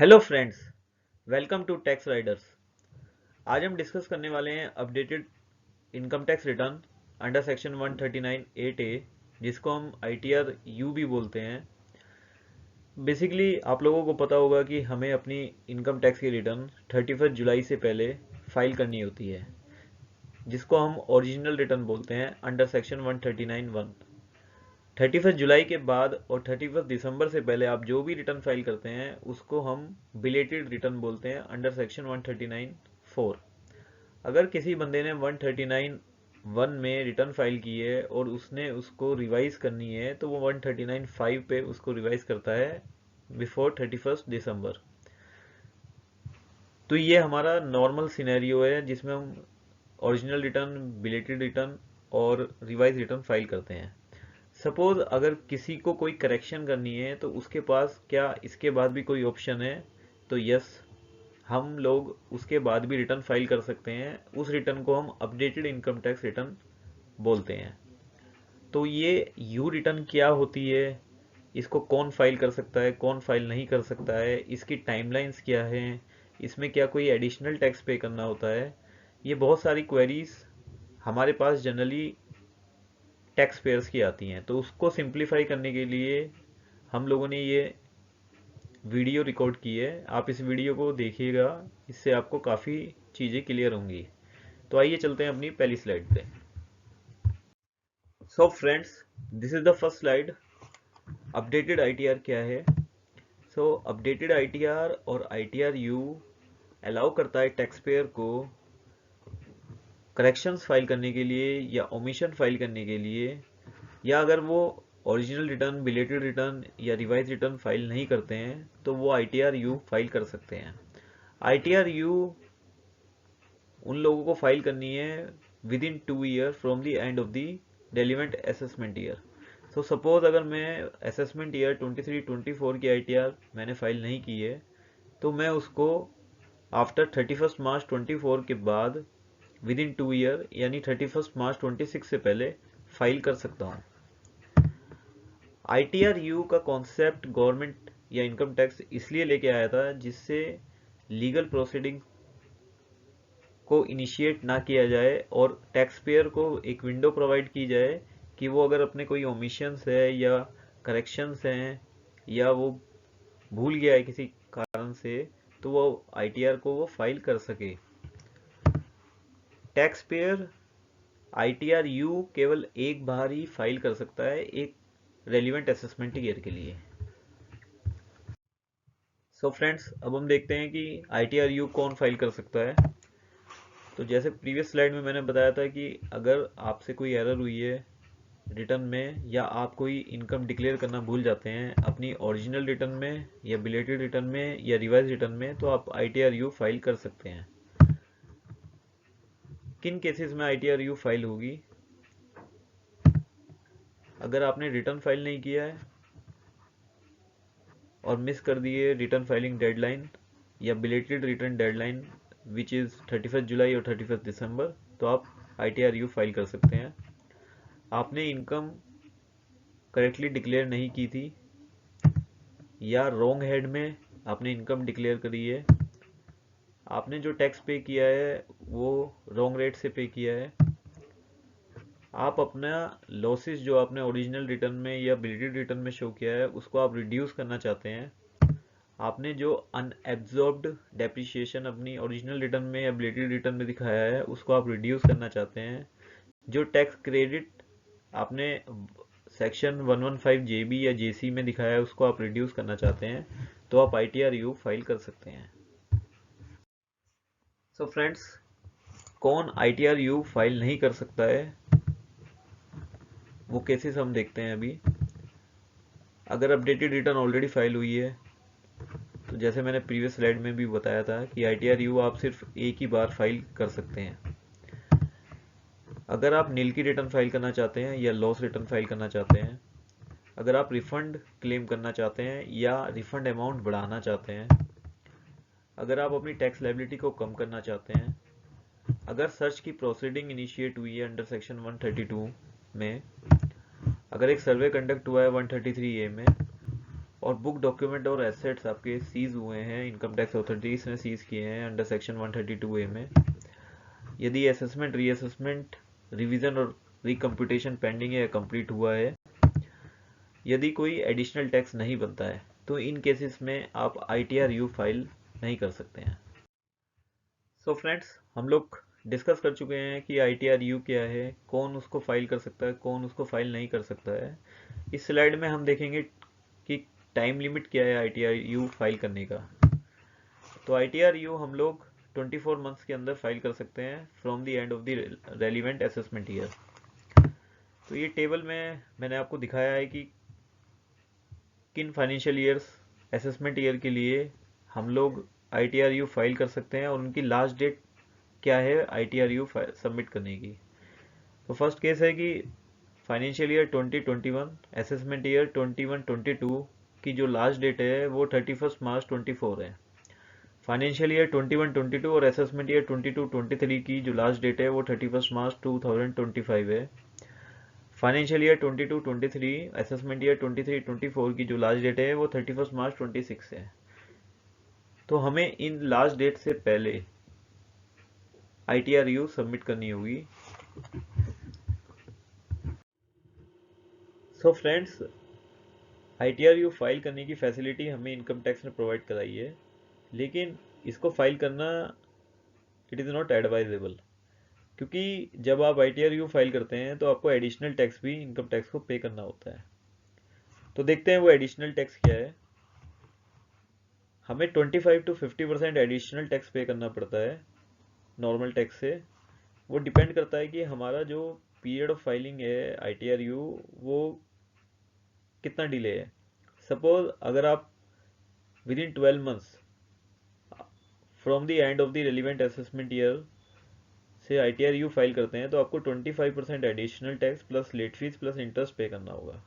Hello friends, welcome to tax riders. आज हम discuss करने वाले हैं updated income tax return under section 139(8)(a), जिसको हम ITR यू भी बोलते हैं। बेसिकली आप लोगों को पता होगा कि हमें अपनी इनकम टैक्स की रिटर्न 31 जुलाई से पहले फाइल करनी होती है, जिसको हम ओरिजिनल रिटर्न बोलते हैं अंडर सेक्शन 139(1). 31 जुलाई के बाद और 31 दिसंबर से पहले आप जो भी रिटर्न फाइल करते हैं उसको हम बिलेटेड रिटर्न बोलते हैं अंडर सेक्शन 139(4). अगर किसी बंदे ने 139(1) में रिटर्न फाइल की है और उसने उसको रिवाइज करनी है तो वो 139(5) पे उसको रिवाइज करता है बिफोर 31 दिसंबर। तो ये हमारा नॉर्मल सिनेरियो है जिसमें हम ओरिजिनल रिटर्न, बिलेटेड रिटर्न और रिवाइज रिटर्न फाइल करते हैं। सपोज अगर किसी को कोई करेक्शन करनी है तो उसके पास क्या इसके बाद भी कोई ऑप्शन है? तो यस, हम लोग उसके बाद भी रिटर्न फाइल कर सकते हैं। उस रिटर्न को हम अपडेटेड इनकम टैक्स रिटर्न बोलते हैं। तो ये यू रिटर्न क्या होती है, इसको कौन फाइल कर सकता है, कौन फाइल नहीं कर सकता है, इसकी टाइमलाइंस क्या है, इसमें क्या कोई एडिशनल टैक्स पे करना होता है, ये बहुत सारी क्वेरीज हमारे पास जनरली टैक्स पेयर्स की आती हैं। तो उसको सिंप्लीफाई करने के लिए हम लोगों ने ये वीडियो रिकॉर्ड की है। आप इस वीडियो को देखिएगा, इससे आपको काफ़ी चीज़ें क्लियर होंगी। तो आइए चलते हैं अपनी पहली स्लाइड पे। So friends, this is the first slide. Updated ITR क्या है? सो अपडेटेड ITR और ITR यू अलाउ करता है टैक्स पेयर को करेक्शंस फाइल करने के लिए या ओमिशन फाइल करने के लिए, या अगर वो ओरिजिनल रिटर्न, बिलेटेड रिटर्न या रिवाइज रिटर्न फाइल नहीं करते हैं तो वो ITR यू फाइल कर सकते हैं। ITR यू उन लोगों को फाइल करनी है with in 2 year from the end of the relevant assessment year. So suppose अगर मैं असेसमेंट ईयर 23-24 की ITR मैंने फाइल नहीं की है तो मैं उसको आफ्टर 31 मार्च 24 के बाद विद इन 2 ईयर यानी 31 मार्च 26 से पहले फाइल कर सकता हूँ। ITR यू का कॉन्सेप्ट गवर्नमेंट या इनकम टैक्स इसलिए लेके आया था जिससे लीगल प्रोसीडिंग को इनिशिएट ना किया जाए और टैक्स पेयर को एक विंडो प्रोवाइड की जाए कि वो अगर अपने कोई ओमिशंस है या करेक्शंस हैं या वो भूल गया है किसी कारण से तो वो ITR को वो फाइल कर सके। टैक्स पेयर ITR यू केवल एक बार ही फाइल कर सकता है एक रेलिवेंट असेसमेंट ईयर के लिए। सो फ्रेंड्स, अब हम देखते हैं कि ITR यू कौन फाइल कर सकता है। तो जैसे प्रीवियस स्लाइड में मैंने बताया था कि अगर आपसे कोई एरर हुई है रिटर्न में या आप कोई इनकम डिक्लेयर करना भूल जाते हैं अपनी ओरिजिनल रिटर्न में या बिलेटेड रिटर्न में या रिवाइज रिटर्न में, तो आप ITR यू फाइल कर सकते हैं। किन केसेस में ITR यू फाइल होगी? अगर आपने रिटर्न फाइल नहीं किया है और मिस कर दिए रिटर्न फाइलिंग डेडलाइन या belated return deadline which is 31 जुलाई और 31 दिसंबर, तो आप ITR यू फाइल कर सकते हैं। आपने इनकम करेक्टली डिक्लेयर नहीं की थी या रॉन्ग हेड में आपने इनकम डिक्लेयर करी है, आपने जो टैक्स पे किया है वो रॉन्ग रेट से पे किया है, आप अपना लॉसेस जो आपने ओरिजिनल रिटर्न में या बिल्डेड रिटर्न में शो किया है उसको आप रिड्यूस करना चाहते हैं, आपने जो अनएब्जॉर्ब्ड डेप्रिसिएशन अपनी ओरिजिनल रिटर्न में या बिल्डेड रिटर्न में दिखाया है उसको आप रिड्यूस करना चाहते हैं, जो टैक्स क्रेडिट आपने सेक्शन 115 JB या JC में दिखाया है उसको आप रिड्यूस करना चाहते हैं, तो आप ITR यू फाइल कर सकते हैं। सो फ्रेंड्स, कौन ITR यू फाइल नहीं कर सकता है वो केसेस हम देखते हैं अभी। अगर अपडेटेड रिटर्न ऑलरेडी फाइल हुई है तो जैसे मैंने प्रीवियस स्लाइड में भी बताया था कि ITR यू आप सिर्फ एक ही बार फाइल कर सकते हैं। अगर आप नील की रिटर्न फाइल करना चाहते हैं या लॉस रिटर्न फाइल करना चाहते हैं, अगर आप रिफंड क्लेम करना चाहते हैं या रिफंड अमाउंट बढ़ाना चाहते हैं, अगर आप अपनी टैक्स लायबिलिटी को कम करना चाहते हैं, अगर सर्च की प्रोसीडिंग इनिशिएट हुई है अंडर सेक्शन 132 में, अगर एक सर्वे कंडक्ट हुआ है 133A में, और बुक डॉक्यूमेंट और एसेट्स आपके सीज हुए हैं, इनकम टैक्स अथॉरिटीज ने सीज किए हैं अंडर सेक्शन 132A में, यदि असेसमेंट, रीअसेसमेंट, रिवीजन और रिकम्प्यूटेशन पेंडिंग है या कंप्लीट हुआ है, यदि कोई एडिशनल टैक्स नहीं बनता है, तो इन केसेस में आप ITR-U फाइल नहीं कर सकते हैं। सो फ्रेंड्स, हम लोग डिस्कस कर चुके हैं कि ITR-U क्या है, कौन उसको फाइल कर सकता है, कौन उसको फाइल नहीं कर सकता है। इस स्लाइड में हम देखेंगे कि टाइम लिमिट क्या है ITR-U फाइल करने का। तो ITR-U हम लोग 24 मंथ्स के अंदर फाइल कर सकते हैं from the end of the relevant assessment year. तो ये टेबल में मैंने आपको दिखाया है कि किन फाइनेंशियल ईयर्स, असेसमेंट ईयर के लिए हम लोग ITR-U फाइल कर सकते हैं और उनकी लास्ट डेट क्या है ITR-U सबमिट करने की। तो फर्स्ट केस है कि फाइनेंशियल ईयर 2021, असेसमेंट ईयर 21-22 की जो लास्ट डेट है वो 31 मार्च 24 है। फाइनेंशियल ईयर 21-22 और असेसमेंट ईयर 22-23 की जो लास्ट डेट है वो 31 मार्च 2025 है। फाइनेंशियल ईयर 22-23, असेसमेंट ईयर 23-24 की जो लास्ट डेट है वो 31 मार्च 26 है। तो हमें इन लास्ट डेट से पहले ITR-U सबमिट करनी होगी। सो फ्रेंड्स, ITR-U फाइल करने की फैसिलिटी हमें इनकम टैक्स ने प्रोवाइड कराई है, लेकिन इसको फाइल करना इट इज़ नॉट एडवाइजेबल, क्योंकि जब आप ITR-U फाइल करते हैं तो आपको एडिशनल टैक्स भी इनकम टैक्स को पे करना होता है। तो देखते हैं वो एडिशनल टैक्स क्या है। हमें 25 to 50% एडिशनल टैक्स पे करना पड़ता है नॉर्मल टैक्स से। वो डिपेंड करता है कि हमारा जो पीरियड ऑफ फाइलिंग है ITR-U वो कितना डिले है। सपोज अगर आप within 12 months from the end of the relevant assessment year से ITR-U फाइल करते हैं तो आपको 25% additional tax plus late fees plus interest pay करना होगा।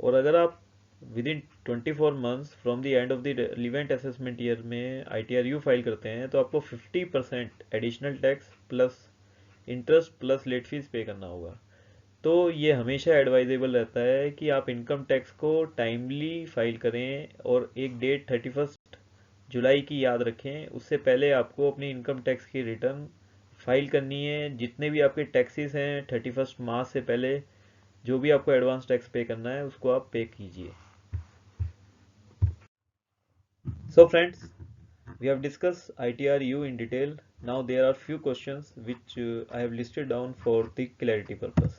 और अगर आप within 24 months from the end of the relevant assessment year में ITR-U फाइल करते हैं तो आपको 50% additional tax plus interest plus late fees pay करना होगा। तो ये हमेशा एडवाइजेबल रहता है कि आप इनकम टैक्स को टाइमली फाइल करें और एक डेट 31 जुलाई की याद रखें। उससे पहले आपको अपनी इनकम टैक्स की रिटर्न फाइल करनी है। जितने भी आपके टैक्सेस हैं 31 मार्च से पहले जो भी आपको एडवांस टैक्स पे करना है उसको आप पे कीजिए। So friends, we have discussed ITR-U in detail. Now there are few questions which I have listed down for the clarity purpose.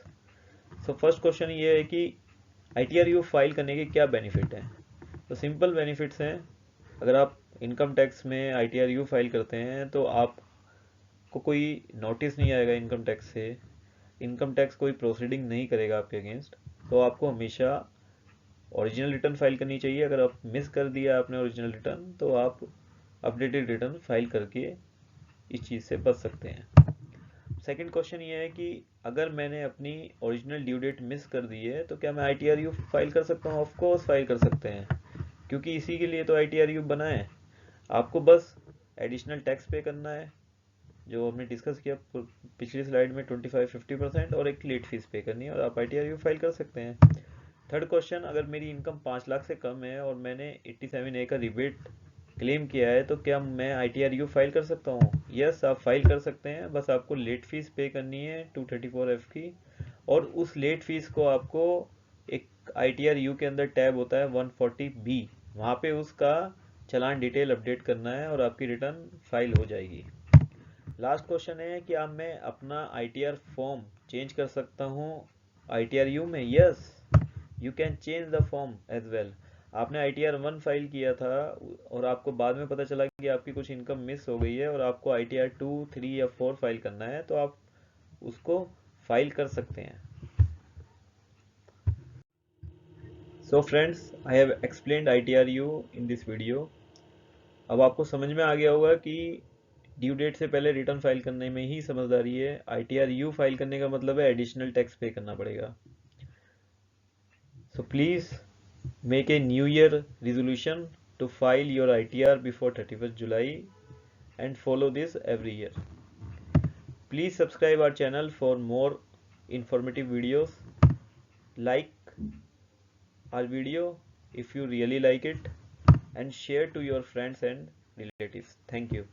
So first question ये है कि ITR-U फाइल करने के क्या बेनिफिट हैं। तो सिंपल बेनिफिट्स हैं। अगर आप इनकम टैक्स में ITR-U फाइल करते हैं तो आपको कोई नोटिस नहीं आएगा इनकम टैक्स से, इनकम टैक्स कोई प्रोसीडिंग नहीं करेगा आपके अगेंस्ट। तो आपको हमेशा ओरिजिनल रिटर्न फाइल करनी चाहिए। अगर आप मिस कर दिया आपने ओरिजिनल रिटर्न तो आप अपडेटेड रिटर्न फाइल करके इस चीज़ से बच सकते हैं। सेकंड क्वेश्चन ये है कि अगर मैंने अपनी ओरिजिनल ड्यू डेट मिस कर दी है तो क्या मैं ITR-U फाइल कर सकता हूँ? ऑफ कोर्स फाइल कर सकते हैं, क्योंकि इसी के लिए तो ITR-U बना है। आपको बस एडिशनल टैक्स पे करना है जो हमने डिस्कस किया पिछली स्लाइड में 25-50% और एक लेट फीस पे करनी है और आप ITR-U फाइल कर सकते हैं। थर्ड क्वेश्चन, अगर मेरी इनकम 5 लाख से कम है और मैंने 87A का रिबेट क्लेम किया है तो क्या मैं ITR-U फाइल कर सकता हूँ? यस, आप फाइल कर सकते हैं। बस आपको लेट फीस पे करनी है 234F की, और उस लेट फीस को आपको एक ITR-U के अंदर टैब होता है 140B, वहाँ पे उसका चालान डिटेल अपडेट करना है और आपकी रिटर्न फाइल हो जाएगी। लास्ट क्वेश्चन है कि अब मैं अपना ITR फॉर्म चेंज कर सकता हूँ ITR-U में? Yes, you can change the form as well. आपने ITR-1 फाइल किया था और आपको बाद में पता चला कि आपकी कुछ इनकम मिस हो गई है और आपको ITR-2, 3 या 4 फाइल करना है तो आप उसको फाइल कर सकते हैं। So friends, I have explained ITR-U in this video. अब आपको समझ में आ गया होगा कि ड्यू डेट से पहले रिटर्न फाइल करने में ही समझदारी है। ITR-U फाइल करने का मतलब है एडिशनल टैक्स पे करना पड़ेगा। So please make a new year resolution to file your ITR before 31st July and follow this every year. Please subscribe our channel for more informative videos. Like our video if you really like it, and share to your friends and relatives. Thank you.